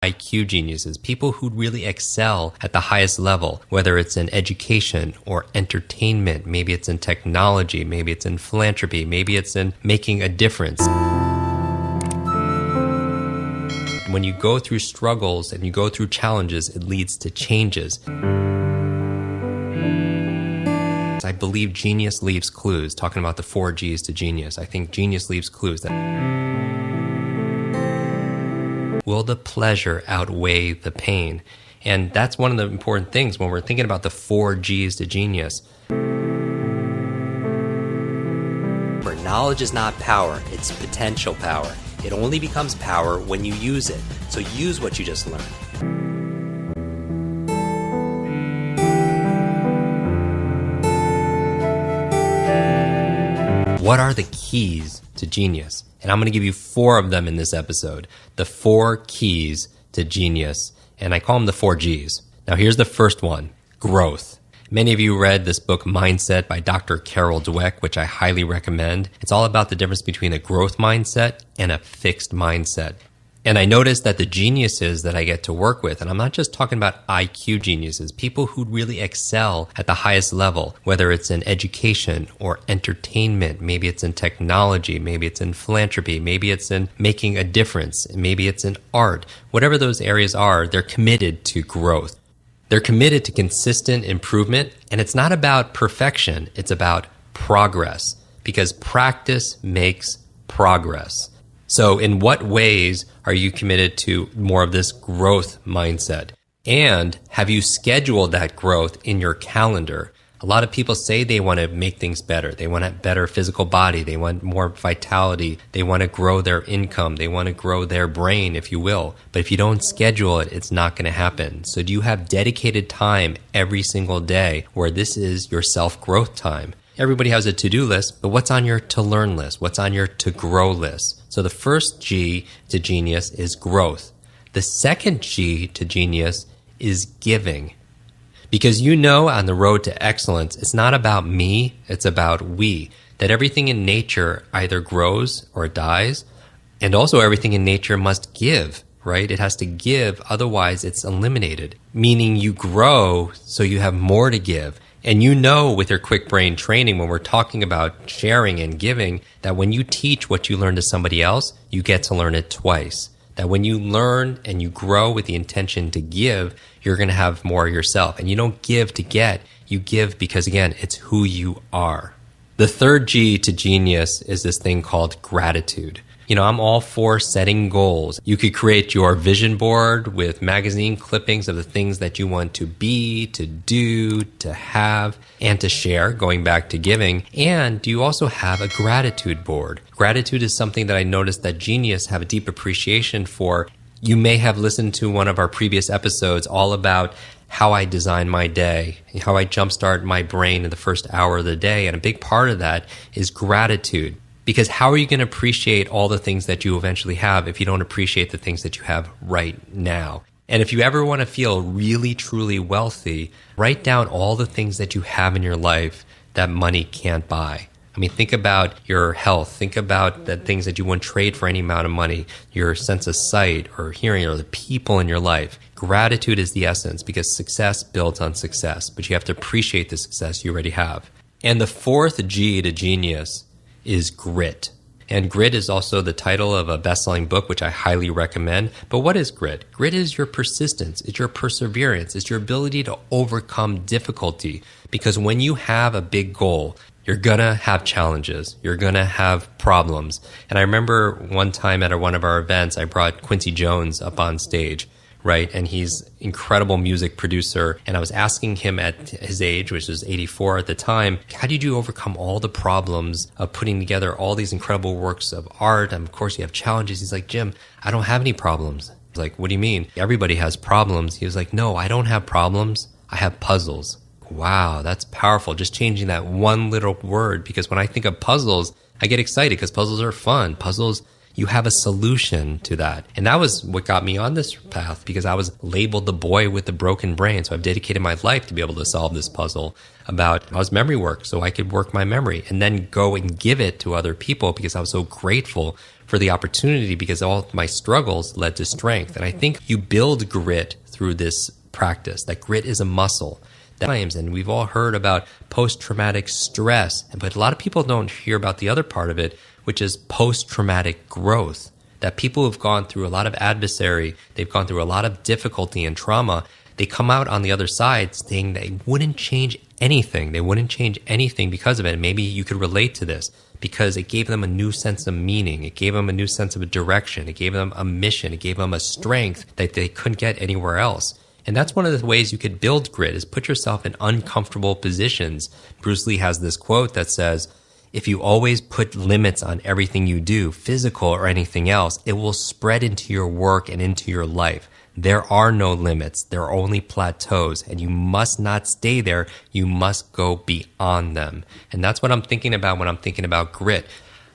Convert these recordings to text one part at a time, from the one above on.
IQ geniuses, people who really excel at the highest level, whether it's in education or entertainment, maybe it's in technology, maybe it's in philanthropy, maybe it's in making a difference. When you go through struggles and you go through challenges, it leads to changes. I believe genius leaves clues, talking about the 4 G's to genius. I think genius leaves clues. Will the pleasure outweigh the pain? And that's one of the important things when we're thinking about the 4 G's to genius. For knowledge is not power, it's potential power. It only becomes power when you use it. So use what you just learned. What are the keys to genius? And I'm going to give you 4 of them in this episode. The 4 keys to genius. And I call them the 4 G's. Now here's the first one, growth. Many of you read this book, Mindset, by Dr. Carol Dweck, which I highly recommend. It's all about the difference between a growth mindset and a fixed mindset. And I noticed that the geniuses that I get to work with, and I'm not just talking about IQ geniuses, people who really excel at the highest level, whether it's in education or entertainment, maybe it's in technology, maybe it's in philanthropy, maybe it's in making a difference, maybe it's in art, whatever those areas are, they're committed to growth. They're committed to consistent improvement, and it's not about perfection, it's about progress, because practice makes progress. So in what ways are you committed to more of this growth mindset? And have you scheduled that growth in your calendar? A lot of people say they want to make things better. They want a better physical body. They want more vitality. They want to grow their income. They want to grow their brain, if you will. But if you don't schedule it, it's not going to happen. So do you have dedicated time every single day where this is your self-growth time? Everybody has a to-do list, but what's on your to-learn list? What's on your to-grow list? So the first G to genius is growth. The second G to genius is giving. Because you know on the road to excellence, it's not about me, it's about we. That everything in nature either grows or dies, and also everything in nature must give, right? It has to give, otherwise it's eliminated. Meaning you grow so you have more to give. And you know with your quick brain training, when we're talking about sharing and giving, that when you teach what you learn to somebody else, you get to learn it twice. That when you learn and you grow with the intention to give, you're going to have more yourself. And you don't give to get, you give because, again, it's who you are. The third G to genius is this thing called gratitude. You know, I'm all for setting goals. You could create your vision board with magazine clippings of the things that you want to be, to do, to have, and to share, going back to giving. And you also have a gratitude board. Gratitude is something that I noticed that genius have a deep appreciation for. You may have listened to one of our previous episodes all about how I design my day, how I jumpstart my brain in the first hour of the day. And a big part of that is gratitude. Because how are you going to appreciate all the things that you eventually have if you don't appreciate the things that you have right now? And if you ever want to feel really, truly wealthy, write down all the things that you have in your life that money can't buy. I mean, think about your health. Think about the things that you wouldn't trade for any amount of money, your sense of sight or hearing or the people in your life. Gratitude is the essence because success builds on success, but you have to appreciate the success you already have. And the fourth G to genius is grit. And grit is also the title of a best-selling book, which I highly recommend. But what is grit? Grit is your persistence. It's your perseverance. It's your ability to overcome difficulty. Because when you have a big goal, you're going to have challenges. You're going to have problems. And I remember one time at one of our events, I brought Quincy Jones up on stage, right? And he's incredible music producer. And I was asking him at his age, which was 84 at the time, how did you overcome all the problems of putting together all these incredible works of art? And of course you have challenges. He's like, Jim, I don't have any problems. I was like, what do you mean? Everybody has problems. He was like, no, I don't have problems. I have puzzles. Wow, that's powerful. Just changing that one little word, because when I think of puzzles, I get excited because puzzles are fun. Puzzles you have a solution to that. And that was what got me on this path, because I was labeled the boy with the broken brain. So I've dedicated my life to be able to solve this puzzle about how's memory work, so I could work my memory and then go and give it to other people, because I was so grateful for the opportunity, because all my struggles led to strength. And I think you build grit through this practice. That grit is a muscle. And we've all heard about post-traumatic stress, but a lot of people don't hear about the other part of it, which is post-traumatic growth. That people who've gone through a lot of adversary, they've gone through a lot of difficulty and trauma, they come out on the other side saying they wouldn't change anything. They wouldn't change anything because of it. And maybe you could relate to this, because it gave them a new sense of meaning. It gave them a new sense of a direction. It gave them a mission. It gave them a strength that they couldn't get anywhere else. And that's one of the ways you could build grit, is put yourself in uncomfortable positions. Bruce Lee has this quote that says, if you always put limits on everything you do, physical or anything else, it will spread into your work and into your life. There are no limits. There are only plateaus, and you must not stay there. You must go beyond them. And that's what I'm thinking about when I'm thinking about grit.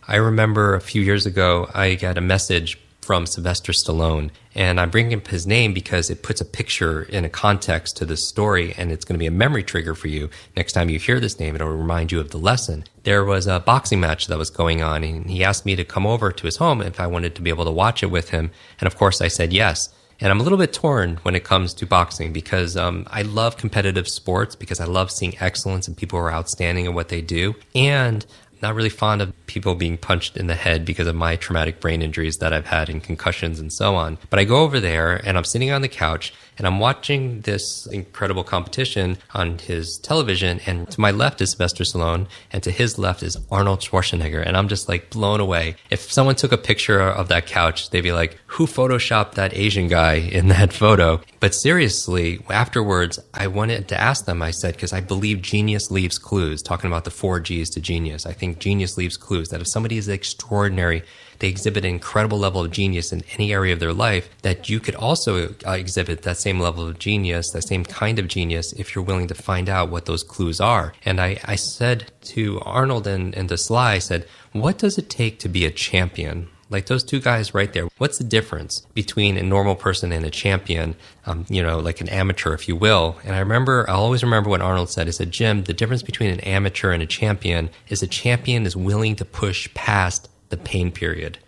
I remember a few years ago, I got a message from Sylvester Stallone, and I'm bringing up his name because it puts a picture in a context to this story, and it's going to be a memory trigger for you. Next time you hear this name, it'll remind you of the lesson. There was a boxing match that was going on, and he asked me to come over to his home if I wanted to be able to watch it with him, and of course I said yes. And I'm a little bit torn when it comes to boxing, because I love competitive sports, because I love seeing excellence and people who are outstanding at what they do, and not really fond of people being punched in the head because of my traumatic brain injuries that I've had and concussions and so on. But I go over there and I'm sitting on the couch and I'm watching this incredible competition on his television. And to my left is Sylvester Stallone, and to his left is Arnold Schwarzenegger. And I'm just like blown away. If someone took a picture of that couch, they'd be like, who photoshopped that Asian guy in that photo? But seriously, afterwards, I wanted to ask them, I said, because I believe genius leaves clues, talking about the 4 G's to genius. I think genius leaves clues, that if somebody is extraordinary, they exhibit an incredible level of genius in any area of their life, that you could also exhibit that same level of genius, that same kind of genius, if you're willing to find out what those clues are. And I said to Arnold and to Sly, I said, what does it take to be a champion? Like those two guys right there, what's the difference between a normal person and a champion, like an amateur, if you will? And I'll always remember what Arnold said. He said, Jim, the difference between an amateur and a champion is a champion is willing to push past the pain period.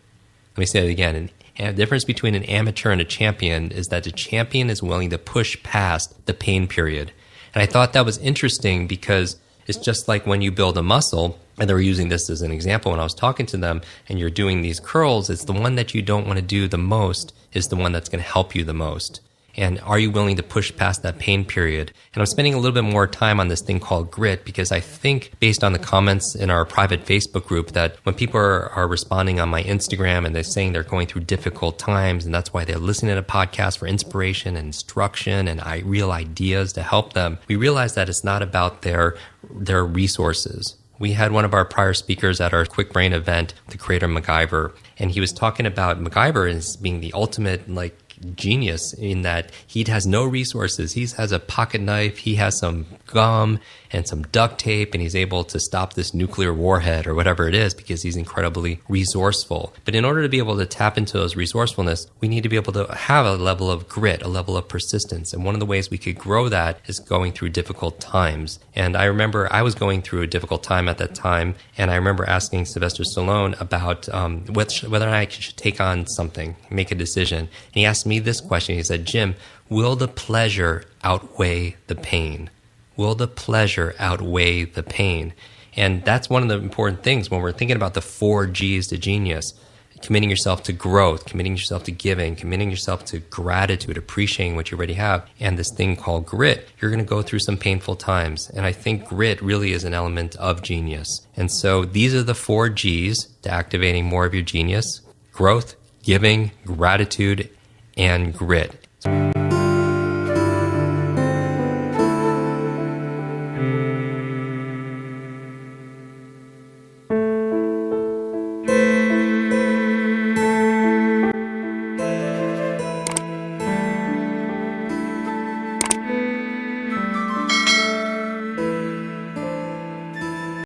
Let me say it again. And the difference between an amateur and a champion is that the champion is willing to push past the pain period. And I thought that was interesting, because it's just like when you build a muscle, and they were using this as an example when I was talking to them, and you're doing these curls, it's the one that you don't want to do the most is the one that's going to help you the most. And are you willing to push past that pain period? And I'm spending a little bit more time on this thing called grit, because I think, based on the comments in our private Facebook group, that when people are responding on my Instagram and they're saying they're going through difficult times, and that's why they're listening to podcasts for inspiration and instruction and real ideas to help them, we realize that it's not about their resources. We had one of our prior speakers at our Quick Brain event, the creator MacGyver, and he was talking about MacGyver as being the ultimate genius, in that he has no resources. He has a pocket knife, he has some gum and some duct tape, and he's able to stop this nuclear warhead or whatever it is, because he's incredibly resourceful. But in order to be able to tap into those resourcefulness, we need to be able to have a level of grit, a level of persistence. And one of the ways we could grow that is going through difficult times. And I remember I was going through a difficult time at that time, and I remember asking Sylvester Stallone about whether or not I should take on something, make a decision. And he asked me this question. He said, Jim, will the pleasure outweigh the pain? Will the pleasure outweigh the pain? And that's one of the important things when we're thinking about the 4 G's to genius. Committing yourself to growth, committing yourself to giving, committing yourself to gratitude, appreciating what you already have, and this thing called grit. You're going to go through some painful times. And I think grit really is an element of genius. And so these are the 4 G's to activating more of your genius: growth, giving, gratitude, and grit.